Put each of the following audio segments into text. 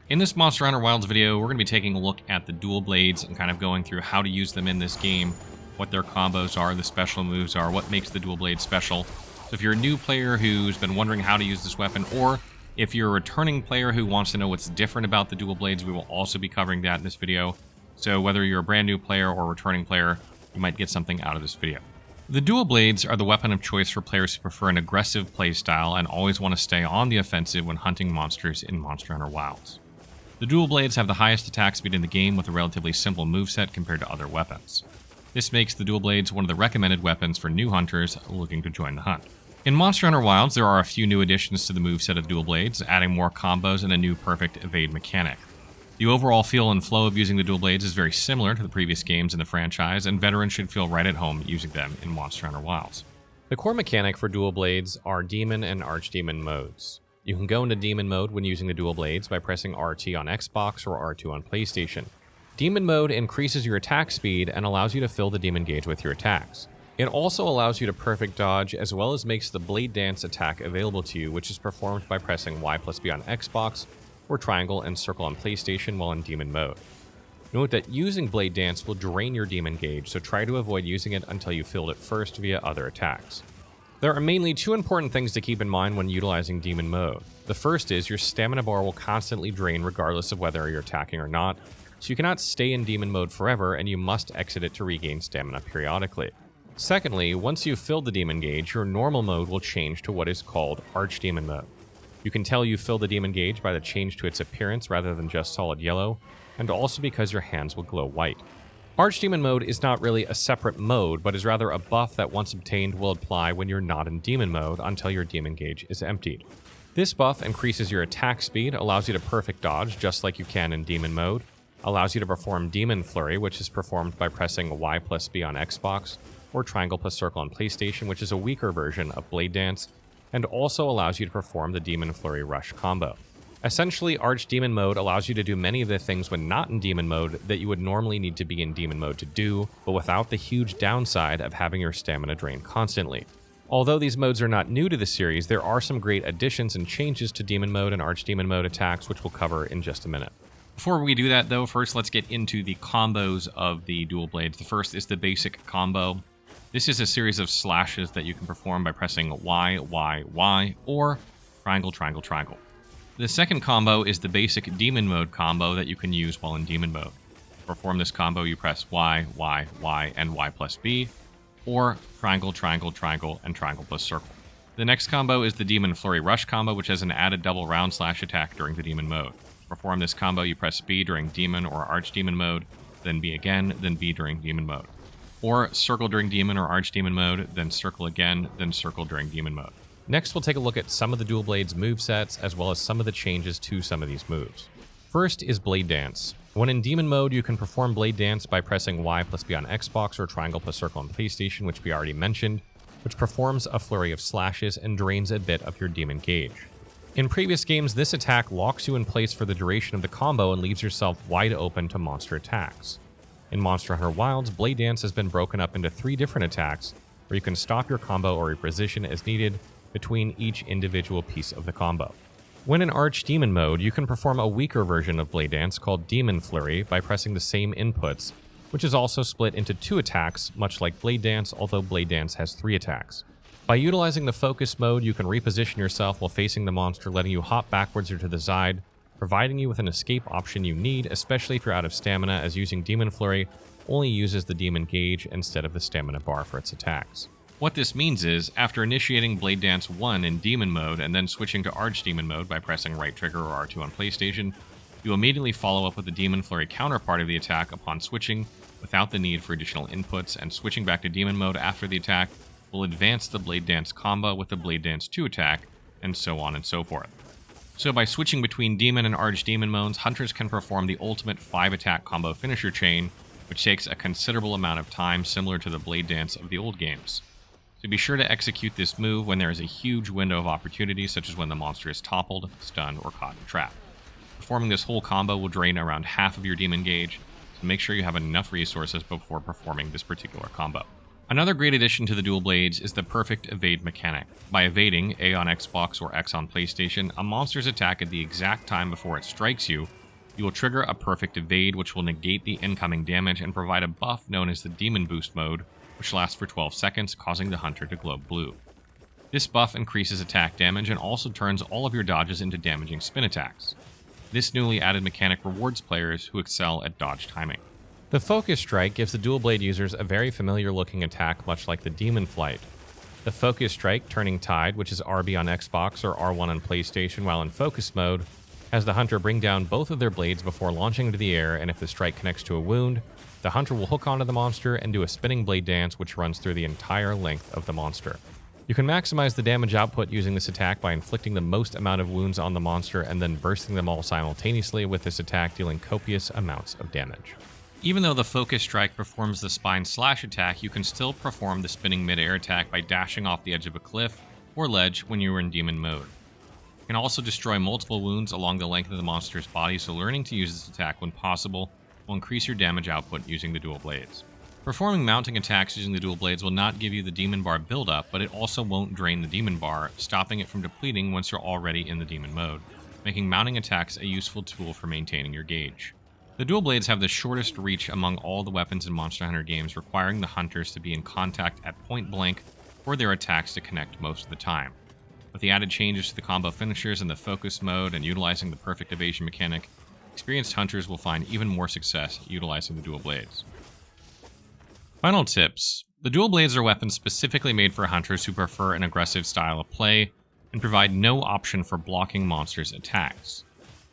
In this Monster Hunter Wilds video, we're going to be taking a look at the dual blades and kind of going through how to use them in this game, what their combos are, the special moves are, what makes the dual blade special. So if you're a new player who's been wondering how to use this weapon, or if you're a returning player who wants to know what's different about the dual blades, we will also be covering that in this video. So whether you're a brand new player or a returning player, you might get something out of this video. The dual blades are the weapon of choice for players who prefer an aggressive playstyle and always want to stay on the offensive when hunting monsters in Monster Hunter Wilds. The dual blades have the highest attack speed in the game with a relatively simple moveset compared to other weapons. This makes the dual blades one of the recommended weapons for new hunters looking to join the hunt. In Monster Hunter Wilds, there are a few new additions to the moveset of dual blades, adding more combos and a new perfect evade mechanic. The overall feel and flow of using the dual blades is very similar to the previous games in the franchise, and veterans should feel right at home using them in Monster Hunter Wilds. The core mechanic for dual blades are Demon and Archdemon modes. You can go into Demon mode when using the dual blades by pressing RT on Xbox or R2 on PlayStation. Demon mode increases your attack speed and allows you to fill the demon gauge with your attacks. It also allows you to perfect dodge, as well as makes the Blade Dance attack available to you, which is performed by pressing Y+B on Xbox or triangle and circle on PlayStation while in Demon mode. Note that using Blade Dance will drain your demon gauge, so try to avoid using it until you filled it first via other attacks. There are mainly two important things to keep in mind when utilizing Demon mode. The first is your stamina bar will constantly drain regardless of whether you're attacking or not, so you cannot stay in Demon mode forever and you must exit it to regain stamina periodically. Secondly, once you've filled the demon gauge, your normal mode will change to what is called Archdemon mode. You can tell you've filled the demon gauge by the change to its appearance rather than just solid yellow, and also because your hands will glow white. Archdemon mode is not really a separate mode, but is rather a buff that once obtained will apply when you're not in demon mode until your demon gauge is emptied. This buff increases your attack speed, allows you to perfect dodge just like you can in demon mode, allows you to perform Demon Flurry, which is performed by pressing Y+B on Xbox, or triangle+circle on PlayStation, which is a weaker version of Blade Dance, and also allows you to perform the Demon Flurry Rush combo. Essentially, Archdemon mode allows you to do many of the things when not in Demon mode that you would normally need to be in Demon mode to do, but without the huge downside of having your stamina drain constantly. Although these modes are not new to the series, there are some great additions and changes to Demon mode and Archdemon mode attacks, which we'll cover in just a minute. Before we do that, though, first let's get into the combos of the dual blades. The first is the basic combo. This is a series of slashes that you can perform by pressing Y, Y, Y, or triangle, triangle, triangle. The second combo is the basic Demon mode combo that you can use while in Demon mode. To perform this combo, you press Y, Y, Y, and Y+B, or triangle, triangle, triangle, and triangle+circle. The next combo is the Demon Flurry Rush combo, which has an added double round slash attack during the Demon mode. To perform this combo, you press B during Demon or Archdemon mode, then B again, then B during Demon mode. Or circle during Demon or Archdemon mode, then circle again, then circle during Demon mode. Next, we'll take a look at some of the dual blades movesets, as well as some of the changes to some of these moves. First is Blade Dance. When in Demon mode, you can perform Blade Dance by pressing Y+B on Xbox or triangle+circle on PlayStation, which we already mentioned, which performs a flurry of slashes and drains a bit of your demon gauge. In previous games, this attack locks you in place for the duration of the combo and leaves yourself wide open to monster attacks. In Monster Hunter Wilds, Blade Dance has been broken up into 3 different attacks, where you can stop your combo or reposition as needed between each individual piece of the combo. When in Archdemon mode, you can perform a weaker version of Blade Dance called Demon Flurry by pressing the same inputs, which is also split into 2 attacks, much like Blade Dance, although Blade Dance has 3 attacks. By utilizing the focus mode, you can reposition yourself while facing the monster, letting you hop backwards or to the side, providing you with an escape option you need, especially if you're out of stamina, as using Demon Flurry only uses the demon gauge instead of the stamina bar for its attacks. What this means is, after initiating Blade Dance 1 in Demon mode and then switching to Archdemon mode by pressing right trigger or R2 on PlayStation, you immediately follow up with the Demon Flurry counterpart of the attack upon switching without the need for additional inputs, and switching back to Demon mode after the attack will advance the Blade Dance combo with the Blade Dance 2 attack, and so on and so forth. So by switching between Demon and Archdemon modes, hunters can perform the ultimate 5-attack combo finisher chain, which takes a considerable amount of time, similar to the Blade Dance of the old games. So be sure to execute this move when there is a huge window of opportunity, such as when the monster is toppled, stunned, or caught in a trap. Performing this whole combo will drain around half of your demon gauge, so make sure you have enough resources before performing this particular combo. Another great addition to the dual blades is the perfect evade mechanic. By evading, A on Xbox or X on PlayStation, a monster's attack at the exact time before it strikes you, you will trigger a perfect evade which will negate the incoming damage and provide a buff known as the Demon Boost mode, which lasts for 12 seconds, causing the hunter to glow blue. This buff increases attack damage and also turns all of your dodges into damaging spin attacks. This newly added mechanic rewards players who excel at dodge timing. The Focus Strike gives the dual blade users a very familiar looking attack, much like the Demon Flight. The Focus Strike, Turning Tide, which is RB on Xbox or R1 on PlayStation while in focus mode, has the hunter bring down both of their blades before launching into the air, and if the strike connects to a wound, the hunter will hook onto the monster and do a spinning blade dance which runs through the entire length of the monster. You can maximize the damage output using this attack by inflicting the most amount of wounds on the monster and then bursting them all simultaneously with this attack, dealing copious amounts of damage. Even though the Focus Strike performs the spine slash attack, you can still perform the spinning mid-air attack by dashing off the edge of a cliff or ledge when you are in demon mode. You can also destroy multiple wounds along the length of the monster's body, so learning to use this attack when possible will increase your damage output using the dual blades. Performing mounting attacks using the dual blades will not give you the demon bar buildup, but it also won't drain the demon bar, stopping it from depleting once you're already in the demon mode, making mounting attacks a useful tool for maintaining your gauge. The dual blades have the shortest reach among all the weapons in Monster Hunter games, requiring the hunters to be in contact at point blank for their attacks to connect most of the time. With the added changes to the combo finishers and the focus mode and utilizing the perfect evasion mechanic, experienced hunters will find even more success utilizing the dual blades. Final tips. The dual blades are weapons specifically made for hunters who prefer an aggressive style of play and provide no option for blocking monsters' attacks.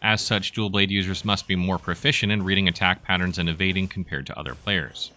As such, dual blade users must be more proficient in reading attack patterns and evading compared to other players.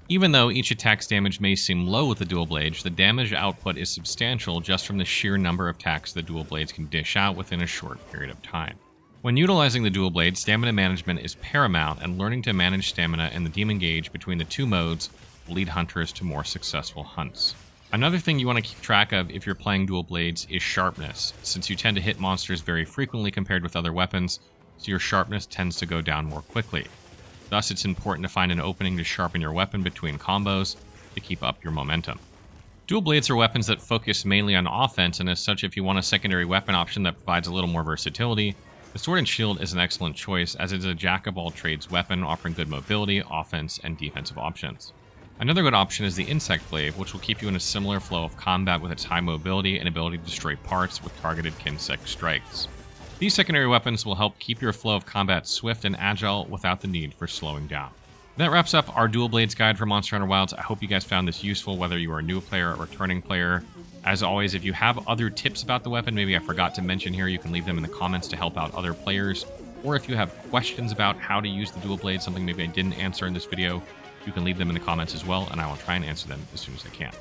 Even though each attack's damage may seem low with the dual blades, the damage output is substantial just from the sheer number of attacks the dual blades can dish out within a short period of time. When utilizing the dual blade, stamina management is paramount, and learning to manage stamina and the demon gauge between the two modes will lead hunters to more successful hunts. Another thing you want to keep track of if you're playing dual blades is sharpness, since you tend to hit monsters very frequently compared with other weapons, so your sharpness tends to go down more quickly. Thus, it's important to find an opening to sharpen your weapon between combos to keep up your momentum. Dual blades are weapons that focus mainly on offense, and as such, if you want a secondary weapon option that provides a little more versatility, the Sword and Shield is an excellent choice, as it is a jack-of-all-trades weapon offering good mobility, offense, and defensive options. Another good option is the Insect Blade, which will keep you in a similar flow of combat with its high mobility and ability to destroy parts with targeted insect strikes. These secondary weapons will help keep your flow of combat swift and agile without the need for slowing down. That wraps up our Dual Blades guide for Monster Hunter Wilds. I hope you guys found this useful, whether you are a new player or a returning player. As always, if you have other tips about the weapon, maybe I forgot to mention here, you can leave them in the comments to help out other players. Or if you have questions about how to use the Dual Blade, something maybe I didn't answer in this video, you can leave them in the comments as well, and I will try and answer them as soon as I can.